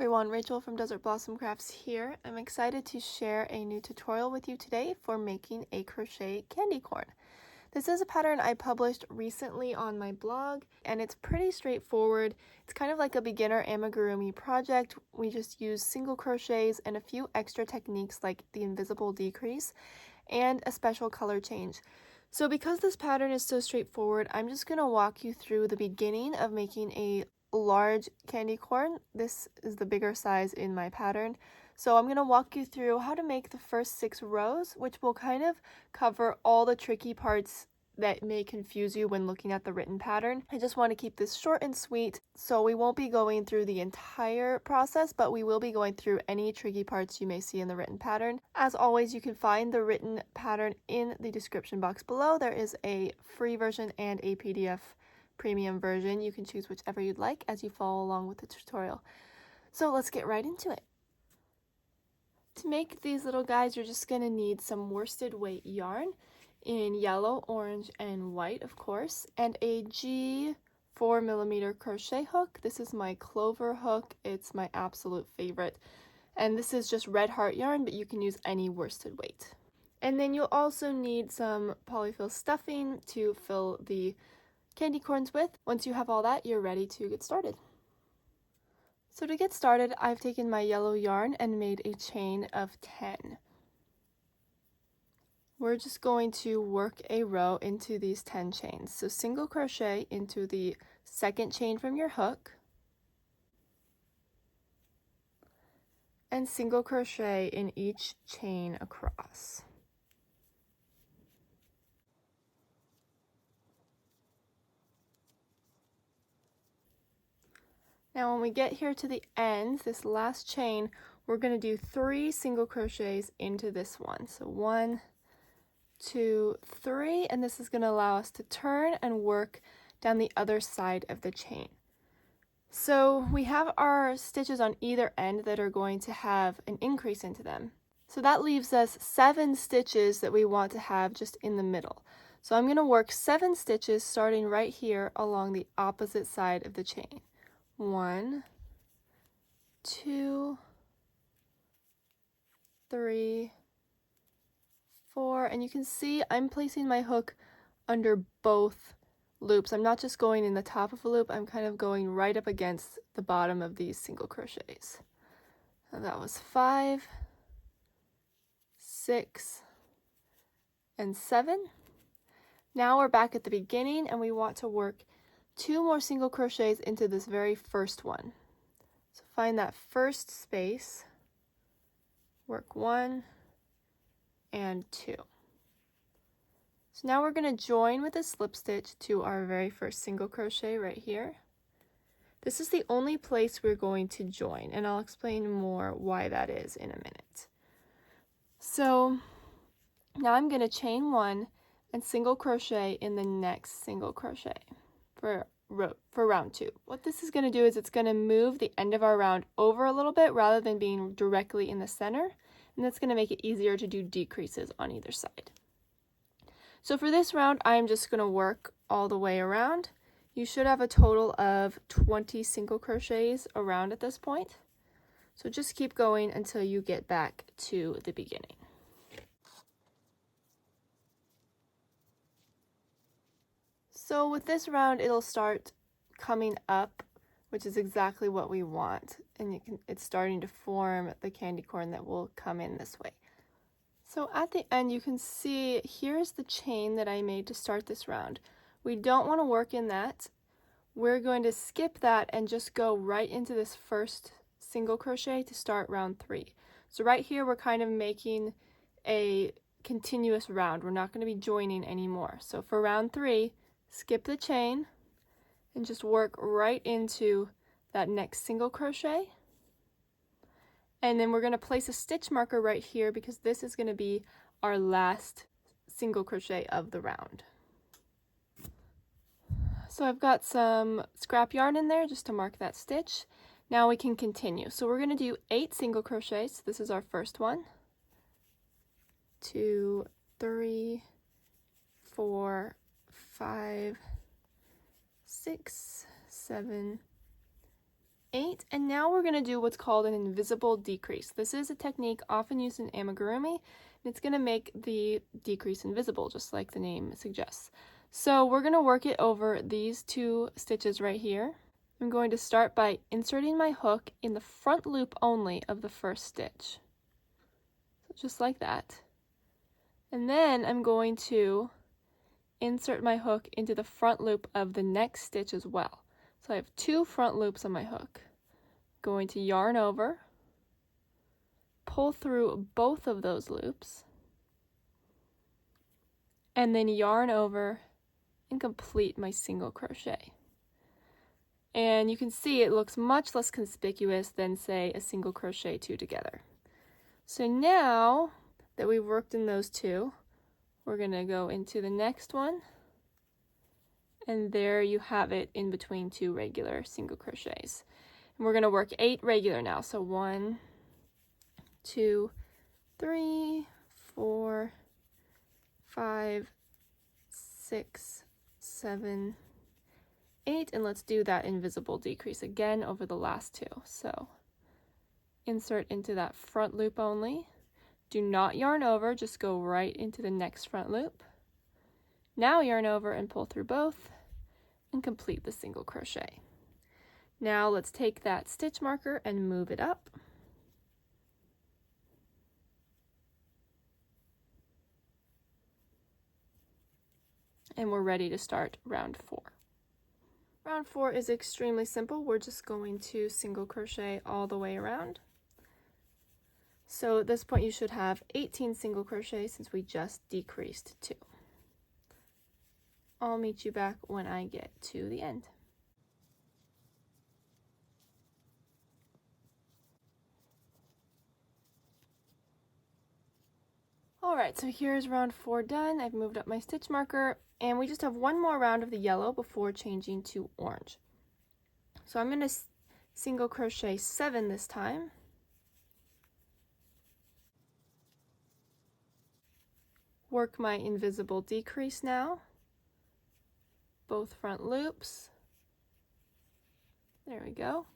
everyone, Rachel from Desert Blossom Crafts here. I'm excited to share a new tutorial with you today for making a crochet candy corn. This is a pattern I published recently on my blog, and it's pretty straightforward. It's kind of like a beginner amigurumi project. We just use single crochets and a few extra techniques like the invisible decrease and a special color change. So because this pattern is so straightforward, I'm just going to walk you through the beginning of making a large candy corn. This is the bigger size in my pattern. So I'm going to walk you through how to make the first 6 rows, which will kind of cover all the tricky parts that may confuse you when looking at the written pattern. I just want to keep this short and sweet, so we won't be going through the entire process, but we will be going through any tricky parts you may see in the written pattern. As always, you can find the written pattern in the description box below. There is a free version and a PDF premium version. You can choose whichever you'd like as you follow along with the tutorial. So let's get right into it. To make these little guys, you're just going to need some worsted weight yarn in yellow, orange, and white, of course, and a G 4mm crochet hook. This is my clover hook. It's my absolute favorite. And this is just red heart yarn, but you can use any worsted weight. And then you'll also need some polyfill stuffing to fill the candy corns with. Once you have all that, you're ready to get started. So to get started, I've taken my yellow yarn and made a chain of 10. We're just going to work a row into these 10 chains. So single crochet into the second chain from your hook, and single crochet in each chain across. Now when we get here to the end, this last chain, we're going to do 3 single crochets into this one. So 1, 2, 3, and this is going to allow us to turn and work down the other side of the chain. So we have our stitches on either end that are going to have an increase into them. So that leaves us 7 stitches that we want to have just in the middle. So I'm going to work 7 stitches starting right here along the opposite side of the chain. 1, 2, 3, 4, and you can see I'm placing my hook under both loops. I'm not just going in the top of a loop, I'm kind of going right up against the bottom of these single crochets. So that was 5, 6, and 7. Now we're back at the beginning and we want to work 2 more single crochets into this very first one. So find that first space, work 1 and 2. So now we're going to join with a slip stitch to our very first single crochet right here. This is the only place we're going to join, and I'll explain more why that is in a minute. So now I'm going to chain 1 and single crochet in the next single crochet for round 2. What this is going to do is it's going to move the end of our round over a little bit rather than being directly in the center, and that's going to make it easier to do decreases on either side. So for this round, I'm just going to work all the way around. You should have a total of 20 single crochets around at this point. So just keep going until you get back to the beginning. So with this round, it'll start coming up, which is exactly what we want. And it's starting to form the candy corn that will come in this way. So at the end, you can see here's the chain that I made to start this round. We don't want to work in that. We're going to skip that and just go right into this first single crochet to start round 3. So right here, we're kind of making a continuous round. We're not going to be joining anymore. So for round 3, skip the chain and just work right into that next single crochet. And then we're going to place a stitch marker right here because this is going to be our last single crochet of the round. So I've got some scrap yarn in there just to mark that stitch. Now we can continue. So we're going to do 8 single crochets. This is our first one. 2, 3, 4, 5, 6, 7, 8, and now we're going to do what's called an invisible decrease. This is a technique often used in amigurumi, and it's going to make the decrease invisible, just like the name suggests. So we're going to work it over these 2 stitches right here. I'm going to start by inserting my hook in the front loop only of the first stitch. So just like that. And then I'm going to insert my hook into the front loop of the next stitch as well. So I have 2 front loops on my hook. Going to yarn over, pull through both of those loops, and then yarn over and complete my single crochet. And you can see it looks much less conspicuous than, say, a single crochet 2 together. So now that we've worked in those 2, we're going to go into the next one, and there you have it in between 2 regular single crochets. And we're going to work 8 regular now. So 1, 2, 3, 4, 5, 6, 7, 8, and let's do that invisible decrease again over the last 2. So insert into that front loop only. Do not yarn over, just go right into the next front loop. Now yarn over and pull through both and complete the single crochet. Now let's take that stitch marker and move it up. And we're ready to start round 4. Round 4 is extremely simple. We're just going to single crochet all the way around. So at this point you should have 18 single crochets since we just decreased 2. I'll meet you back when I get to the end. Alright, so here's round 4 done. I've moved up my stitch marker, and we just have one more round of the yellow before changing to orange. So I'm going to single crochet 7 this time. Work my invisible decrease now. Both front loops. There we go.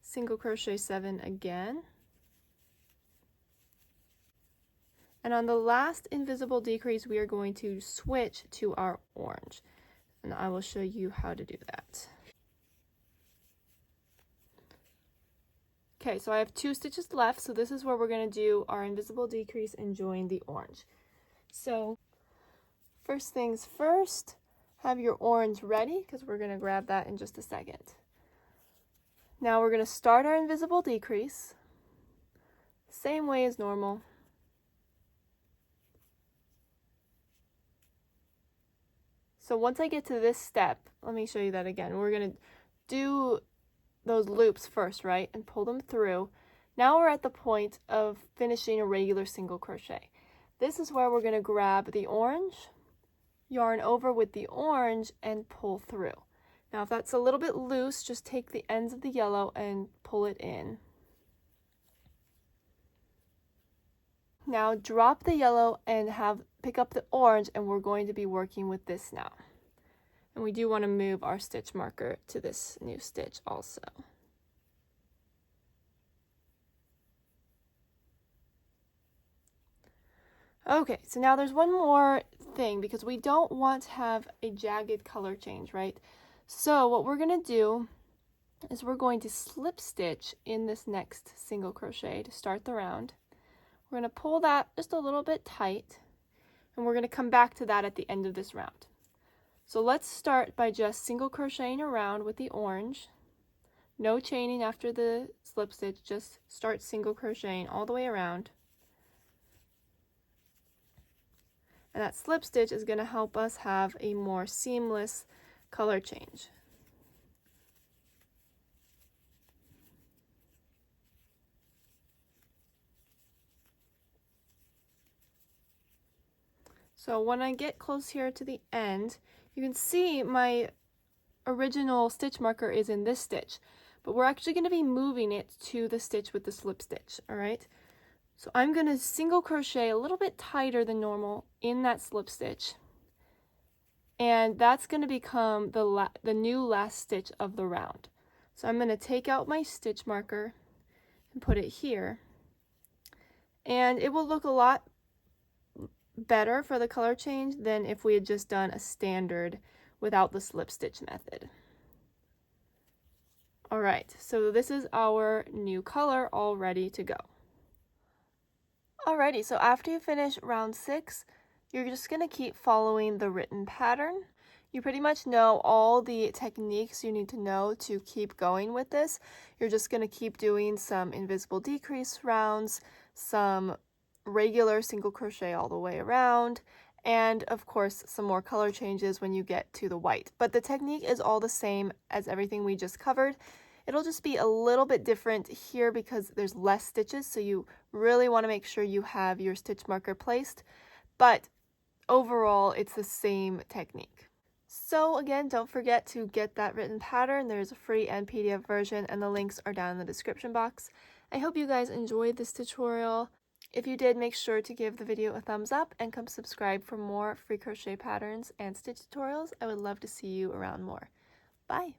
Single crochet 7 again. And on the last invisible decrease, we are going to switch to our orange. And I will show you how to do that. Okay, so I have 2 stitches left, so this is where we're going to do our invisible decrease and join the orange. So, first things first, have your orange ready, because we're going to grab that in just a second. Now we're going to start our invisible decrease, same way as normal. So once I get to this step, let me show you that again. We're going to do those loops first, right? And pull them through. Now we're at the point of finishing a regular single crochet. This is where we're going to grab the orange, yarn over with the orange, and pull through. Now if that's a little bit loose, just take the ends of the yellow and pull it in. Now drop the yellow and pick up the orange, and we're going to be working with this now. And we do want to move our stitch marker to this new stitch also. Okay, so now there's one more thing because we don't want to have a jagged color change, right? So what we're going to do is we're going to slip stitch in this next single crochet to start the round. We're going to pull that just a little bit tight, and we're going to come back to that at the end of this round. So let's start by just single crocheting around with the orange. No chaining after the slip stitch, just start single crocheting all the way around. And that slip stitch is going to help us have a more seamless color change. So when I get close here to the end, you can see my original stitch marker is in this stitch, but we're actually going to be moving it to the stitch with the slip stitch, all right? So I'm going to single crochet a little bit tighter than normal in that slip stitch, and that's going to become the new last stitch of the round. So I'm going to take out my stitch marker and put it here. And it will look a lot better for the color change than if we had just done a standard without the slip stitch method. Alright, so this is our new color all ready to go. Alrighty, so after you finish round 6, you're just going to keep following the written pattern. You pretty much know all the techniques you need to know to keep going with this. You're just going to keep doing some invisible decrease rounds, some regular single crochet all the way around, and of course some more color changes when you get to the white. But the technique is all the same as everything we just covered. It'll just be a little bit different here because there's less stitches, so you really want to make sure you have your stitch marker placed, but overall it's the same technique. So again, don't forget to get that written pattern. There's a free and PDF version, and the links are down in the description box. I hope you guys enjoyed this tutorial. If you did, make sure to give the video a thumbs up and come subscribe for more free crochet patterns and stitch tutorials. I would love to see you around more. Bye!